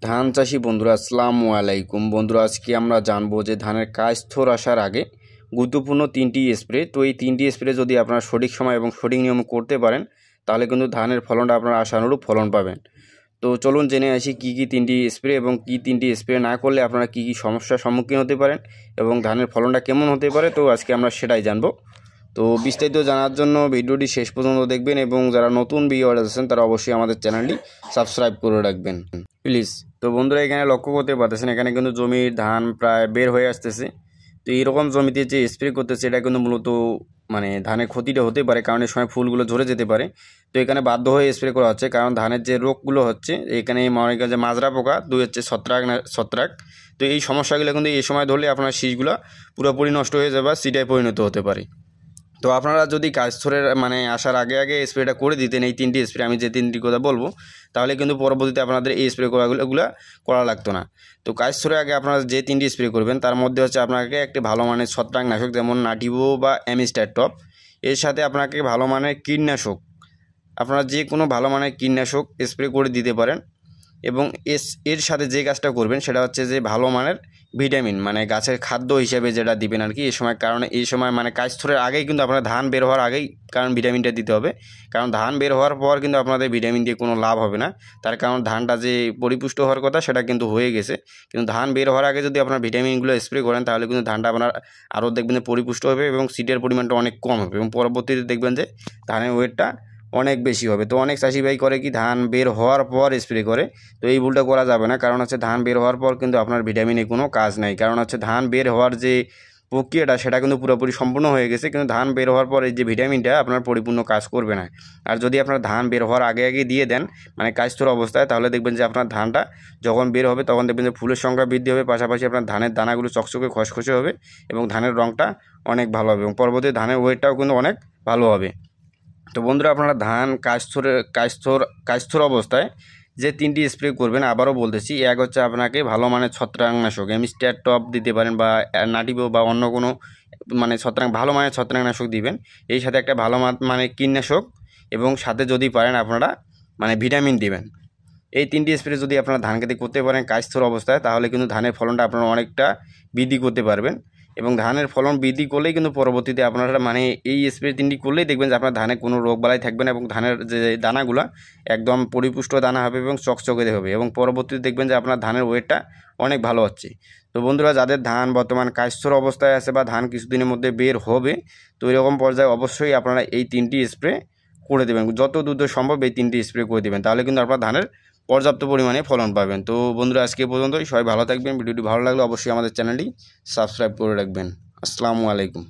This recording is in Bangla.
ধান চাষি বন্ধুরা আসসালামু আলাইকুম। বন্ধুরা আজকে আমরা জানবো যে ধানের কাজস্থর আসার আগে গুরুত্বপূর্ণ তিনটি স্প্রে। তো এই তিনটি স্প্রে যদি আপনারা সঠিক সময় এবং সঠিক নিয়মে করতে পারেন তাহলে কিন্তু ধানের ফলনটা আপনারা আশানুরূপ ফলন পাবেন। তো চলুন জেনে আসি কী কী তিনটি স্প্রে এবং কী তিনটি স্প্রে না করলে আপনারা কী কী সমস্যার সম্মুখীন হতে পারেন এবং ধানের ফলনটা কেমন হতে পারে। তো আজকে আমরা সেটাই জানবো। তো বিস্তারিত জানার জন্য ভিডিওটি শেষ পর্যন্ত দেখবেন এবং যারা নতুন ভিউয়ার আছেন তারা অবশ্যই আমাদের চ্যানেলটি সাবস্ক্রাইব করে রাখবেন প্লিজ। তো বন্ধুরা এখানে লক্ষ্য করতে পারতেছেন এখানে কিন্তু জমির ধান প্রায় বের হয়ে আসতেছে। তো এইরকম জমিতে যে স্প্রে করতেছে এটা কিন্তু মূলত ধানের ক্ষতিটা হতে পারে, কারণ এই সময় ফুলগুলো ঝরে যেতে পারে। তো এখানে বাধ্য হয়ে স্প্রে করা হচ্ছে, কারণ ধানের যে রোগগুলো হচ্ছে এখানে মনে করেন যে মাজরা পোকা, দুই হচ্ছে ছত্রাক। তো এই সমস্যাগুলো কিন্তু এই সময় ধরলে আপনার শীষগুলো পুরোপুরি নষ্ট হয়ে যাবে, সিটায় পরিণত হতে পারে। তো আপনারা যদি কাজস্থলের আসার আগে আগে স্প্রেটা করে দিতেন, এই তিনটি স্প্রে আমি যে তিনটি কথা বলবো, তাহলে কিন্তু পরবর্তীতে আপনাদের এই স্প্রে এগুলো করা লাগতো না। তো কাজস্থলের আগে আপনারা যে তিনটি স্প্রে করবেন তার মধ্যে হচ্ছে আপনাকে একটি ভালো মানের ছত্রাকনাশক যেমন নাটিভো বা অ্যামিস্টার টপ, এর সাথে আপনাকে ভালো মানের কীটনাশক, আপনারা যে কোনো ভালো মানের কীটনাশক স্প্রে করে দিতে পারেন। এবং এর সাথে যে কাজটা করবেন সেটা হচ্ছে যে ভালো মানের ভিটামিন, গাছের খাদ্য হিসেবে যেটা দিবেন আর কি এই সময়। কারণ এই সময় কাজস্থলের আগেই কিন্তু আপনার ধান বের হওয়ার আগেই কারণ ভিটামিনটা দিতে হবে, কারণ ধান বের হওয়ার পর কিন্তু আপনাদের ভিটামিন দিয়ে কোনো লাভ হবে না। তার কারণ ধানটা যে পরিপুষ্ট হওয়ার কথা সেটা কিন্তু হয়ে গেছে, কিন্তু ধান বের হওয়ার আগে যদি আপনার ভিটামিনগুলো স্প্রে করেন তাহলে কিন্তু ধানটা আপনার আরও দেখবেন যে পরিপুষ্ট হবে এবং সিডের পরিমাণটা অনেক কম হবে এবং পরবর্তীতে দেখবেন যে ধানের ওয়েটটা অনেক বেশি হবে। তো অনেক চাষি ভাই করে কি ধান বের হওয়ার পর স্প্রে করে, তো এই ভুলটা করা যাবে না। কারণ হচ্ছে ধান বের হওয়ার পর কিন্তু আপনার ভিটামিনে কোনো কাজ নাই, কারণ হচ্ছে ধান বের হওয়ার যে প্রক্রিয়াটা সেটা কিন্তু পুরোপুরি সম্পূর্ণ হয়ে গেছে, কিন্তু ধান বের হওয়ার পর এই যে ভিটামিনটা আপনার পরিপূর্ণ কাজ করবে না। আর যদি আপনার ধান বের হওয়ার আগে আগে দিয়ে দেন কাজস্থর অবস্থায়, তাহলে দেখবেন যে আপনার ধানটা যখন বের হবে তখন দেখবেন যে ফুলের সংখ্যা বৃদ্ধি হবে, পাশাপাশি আপনার ধানের দানাগুলো চকচকে খসখসে হবে এবং ধানের রঙটা অনেক ভালো হবে এবং পরবর্তী ধানের ওয়েটটাও কিন্তু অনেক ভালো হবে। তো বন্ধুরা আপনারা ধান কাজস্থর অবস্থায় যে তিনটি স্প্রে করবেন আবারও বলতেছি, এক হচ্ছে আপনাকে ভালো মানের ছত্রাকনাশক অ্যামিস্টার টপ দিতে পারেন বা নাটিভো বা অন্য কোনো ভালো মানের ছত্রাকনাশক দিবেন। এই সাথে একটা ভালো মানের কীটনাশক এবং সাথে যদি পারেন আপনারা ভিটামিন দিবেন। এই তিনটি স্প্রে যদি আপনারা ধান খেতে করতে পারেন কাজস্থর অবস্থায়, তাহলে কিন্তু ধানের ফলনটা আপনারা অনেকটা বৃদ্ধি করতে পারবেন এবং ধানের ফলন বৃদ্ধি করলেই কিন্তু পরবর্তীতে আপনারা এই স্প্রে তিনটি করলেই দেখবেন যে আপনার ধানে কোনো রোগবালাই থাকবে না এবং ধানের যে দানাগুলো একদম পরিপুষ্ট দানা হবে এবং চকচকে হবে এবং পরবর্তীতে দেখবেন যে আপনার ধানের ওয়েটটা অনেক ভালো হচ্ছে। তো বন্ধুরা যাদের ধান বর্তমান কাজস্থর অবস্থায় আছে বা ধান কিছুদিনের মধ্যে বের হবে, তো এরকম পর্যায়ে অবশ্যই আপনারা এই তিনটি স্প্রে করে দেবেন, যত দ্রুত সম্ভব এই তিনটি স্প্রে করে দেবেন, তাহলে কিন্তু আপনার ধানের পর্যাপ্ত পরিমাণে ফলন পাবেন। তো বন্ধুরা আজকে পর্যন্তই, সবাই ভালো থাকবেন। ভিডিওটি ভালো লাগলে অবশ্যই আমাদের চ্যানেলটি সাবস্ক্রাইব করে রাখবেন। আসসালামু আলাইকুম।